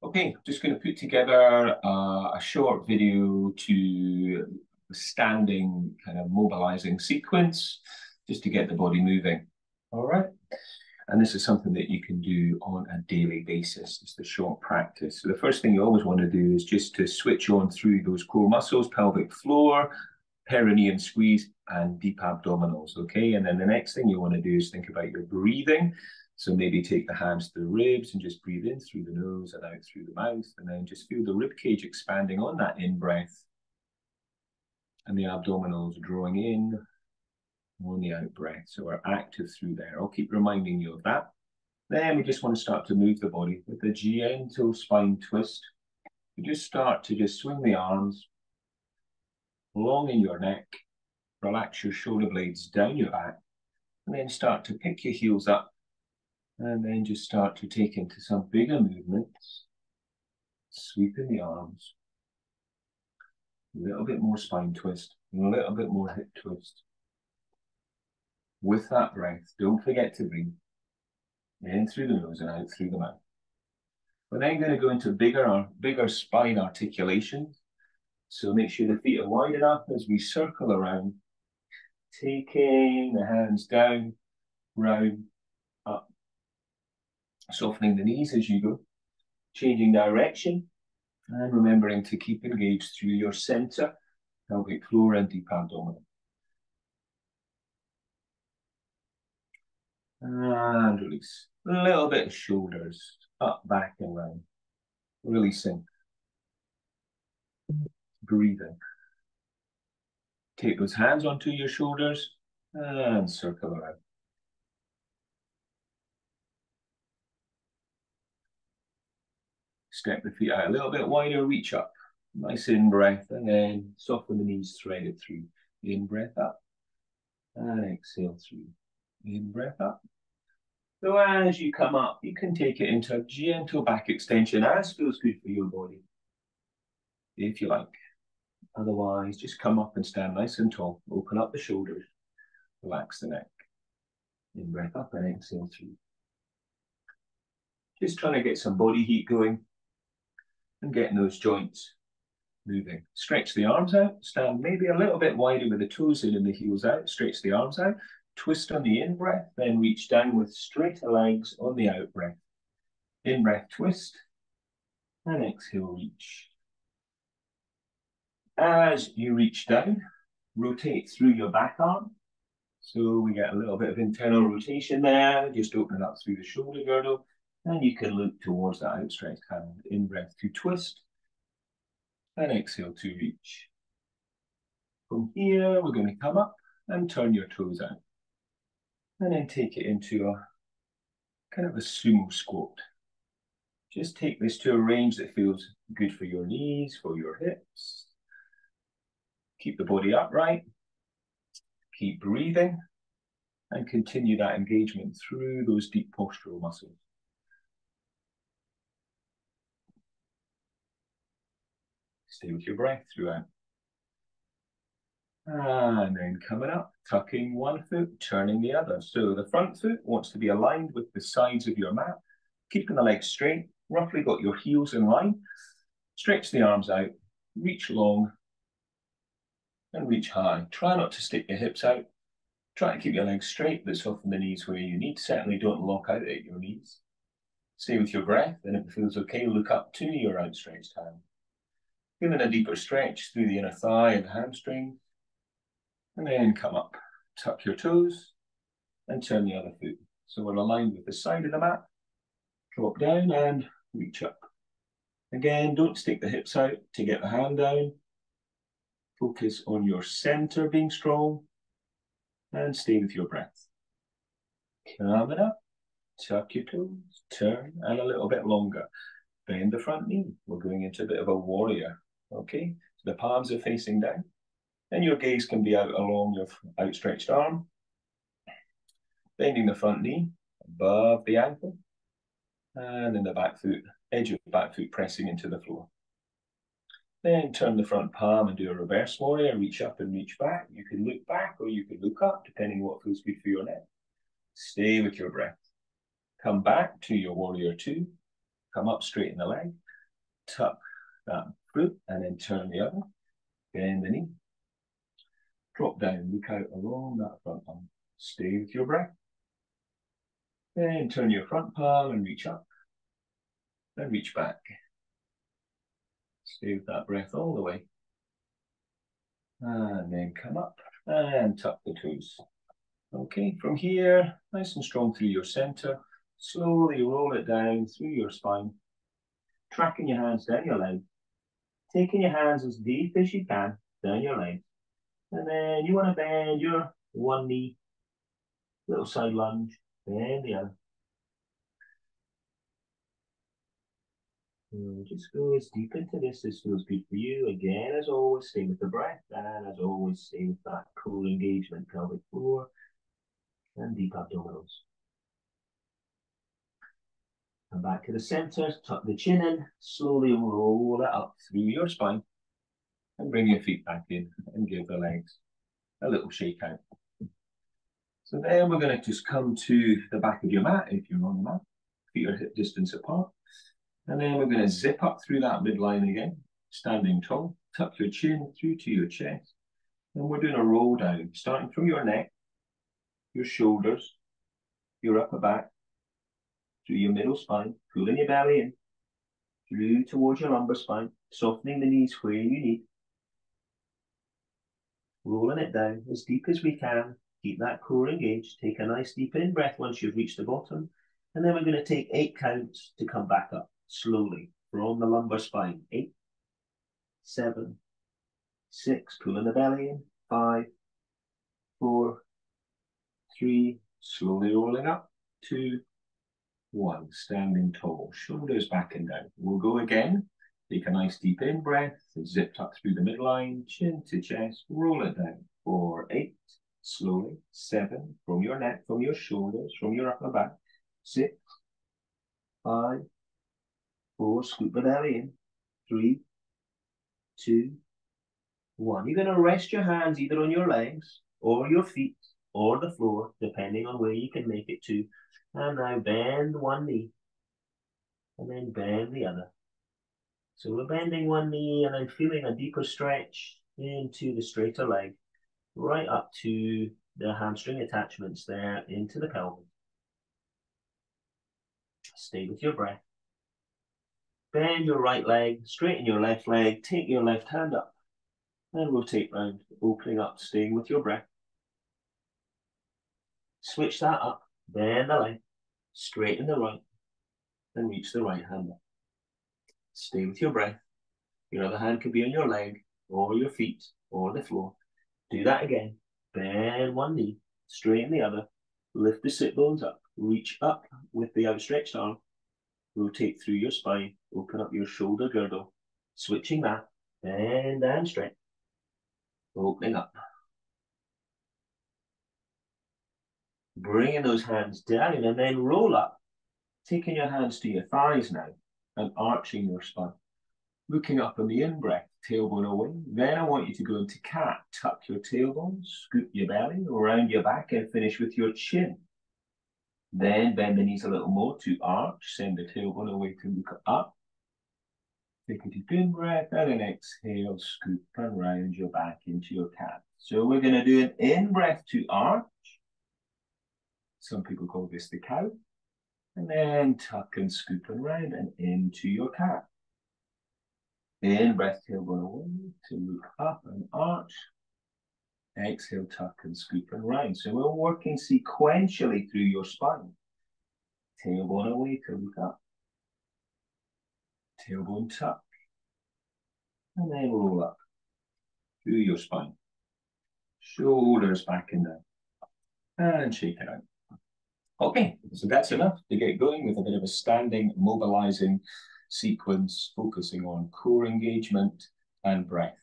Okay, just going to put together a short video to a standing kind of mobilizing sequence just to get the body moving. All right. And this is something that you can do on a daily basis. It's the short practice. So the first thing you always want to do is just to switch on through those core muscles, pelvic floor, perineum squeeze, and deep abdominals, okay? And then the next thing you want to do is think about your breathing. So maybe take the hands to the ribs and just breathe in through the nose and out through the mouth. And then just feel the rib cage expanding on that in-breath. And the abdominals drawing in on the out-breath. So we're active through there. I'll keep reminding you of that. Then we just want to start to move the body with a gentle spine twist. You just start to just swing the arms long in your neck. Relax your shoulder blades down your back. And then start to pick your heels up. And then just start to take into some bigger movements. Sweeping the arms. A little bit more spine twist. A little bit more hip twist. With that breath, don't forget to breathe. In through the nose and out through the mouth. We're then going to go into bigger spine articulations. So make sure the feet are wide enough as we circle around. Taking the hands down, round, up. Softening the knees as you go. Changing direction. And remembering to keep engaged through your center, pelvic floor and deep abdomen. And release. A little bit of shoulders, up, back, and round. Releasing. Breathing. Take those hands onto your shoulders and circle around. Step the feet out a little bit wider, reach up. Nice in-breath, and then soften the knees, thread it through. In-breath up, and exhale through. In-breath up. So as you come up, you can take it into a gentle back extension, as feels good for your body, if you like. Otherwise, just come up and stand nice and tall. Open up the shoulders, relax the neck. In-breath up and exhale through. Just trying to get some body heat going and getting those joints moving. Stretch the arms out, stand maybe a little bit wider with the toes in and the heels out. Stretch the arms out. Twist on the in-breath, then reach down with straighter legs on the out-breath. In-breath, twist, and exhale, reach. As you reach down, rotate through your back arm. So we get a little bit of internal rotation there. Just open it up through the shoulder girdle, and you can look towards that outstretched hand. In-breath to twist, and exhale to reach. From here, we're going to come up and turn your toes out. And then take it into a kind of a sumo squat. Just take this to a range that feels good for your knees, for your hips. Keep the body upright. Keep breathing. And continue that engagement through those deep postural muscles. Stay with your breath throughout. And then coming up, tucking one foot, turning the other. So the front foot wants to be aligned with the sides of your mat, keeping the legs straight, roughly got your heels in line. Stretch the arms out, reach long, and reach high. Try not to stick your hips out. Try to keep your legs straight, but soften the knees where you need. Certainly don't lock out at your knees. Stay with your breath, and if it feels okay, look up to your outstretched hand. Feeling a deeper stretch through the inner thigh and hamstring. And then come up, tuck your toes, and turn the other foot. So we're aligned with the side of the mat. Drop down and reach up. Again, don't stick the hips out to get the hand down. Focus on your center being strong, and stay with your breath. Coming up, tuck your toes, turn, and a little bit longer. Bend the front knee. We're going into a bit of a warrior, okay? So the palms are facing down. And your gaze can be out along your outstretched arm. Bending the front knee above the ankle. And then the back foot, edge of the back foot pressing into the floor. Then turn the front palm and do a reverse warrior. Reach up and reach back. You can look back or you can look up, depending on what feels good for your neck. Stay with your breath. Come back to your warrior two. Come up, straighten the leg. tuck that foot and then turn the other. Bend the knee. Drop down, look out along that front arm. Stay with your breath. Then turn your front palm and reach up. Then reach back. Stay with that breath all the way. And then come up and tuck the toes. Okay, from here, nice and strong through your center. Slowly roll it down through your spine. Tracking your hands down your leg. Taking your hands as deep as you can down your leg. And then you want to bend your one knee. Little side lunge. Bend the other. And just go as deep into this as feels good for you. Again, as always, stay with the breath. And as always, stay with that core engagement, pelvic floor. And deep abdominals. Come back to the center, tuck the chin in, slowly roll it up through your spine, and bring your feet back in and give the legs a little shake out. So then we're going to just come to the back of your mat, if you're on the mat, feet are hip distance apart, and then we're going to zip up through that midline again, standing tall, tuck your chin through to your chest, and we're doing a roll down, starting from your neck, your shoulders, your upper back, through your middle spine, pulling your belly in, through towards your lumbar spine, softening the knees where you need, rolling it down as deep as we can, keep that core engaged, take a nice deep in breath once you've reached the bottom, and then we're going to take 8 counts to come back up, slowly, from the lumbar spine, 8, 7, 6, pulling the belly in, 5, 4, 3, slowly rolling up, 2, 1, standing tall, shoulders back and down. We'll go again. Take a nice deep in breath, zip tuck through the midline, chin to chest, roll it down. 4, 8, slowly. 7, from your neck, from your shoulders, from your upper back. 6, 5, 4, scoop the belly in. 3, 2, 1. You're going to rest your hands either on your legs or your feet or the floor, depending on where you can make it to. And now bend one knee and then bend the other. So we're bending one knee and then feeling a deeper stretch into the straighter leg, right up to the hamstring attachments there into the pelvis. Stay with your breath. Bend your right leg, straighten your left leg, take your left hand up and rotate round, opening up, staying with your breath. Switch that up, bend the leg, straighten the right, and reach the right hand up. Stay with your breath. Your other hand could be on your leg, or your feet, or the floor. Do that again. Bend one knee, straighten the other, lift the sit bones up, reach up with the outstretched arm, rotate through your spine, open up your shoulder girdle, switching that, bend and stretch, opening up. Bringing those hands down and then roll up, taking your hands to your thighs now and arching your spine. Looking up on the in-breath, tailbone away. Then I want you to go into cat. Tuck your tailbone, scoop your belly around your back and finish with your chin. Then bend the knees a little more to arch. Send the tailbone away to look up. Take a deep in-breath and then exhale, scoop and round your back into your cat. So we're going to do an in-breath to arch. Some people call this the cow. And then tuck and scoop and round and into your cat. In, breath, tailbone away to look up and arch. Exhale, tuck and scoop and round. So we're working sequentially through your spine. Tailbone away to look up. Tailbone tuck. And then roll up through your spine. Shoulders back and down. And shake it out. Okay, so that's enough to get going with a bit of a standing, mobilizing sequence, focusing on core engagement and breath.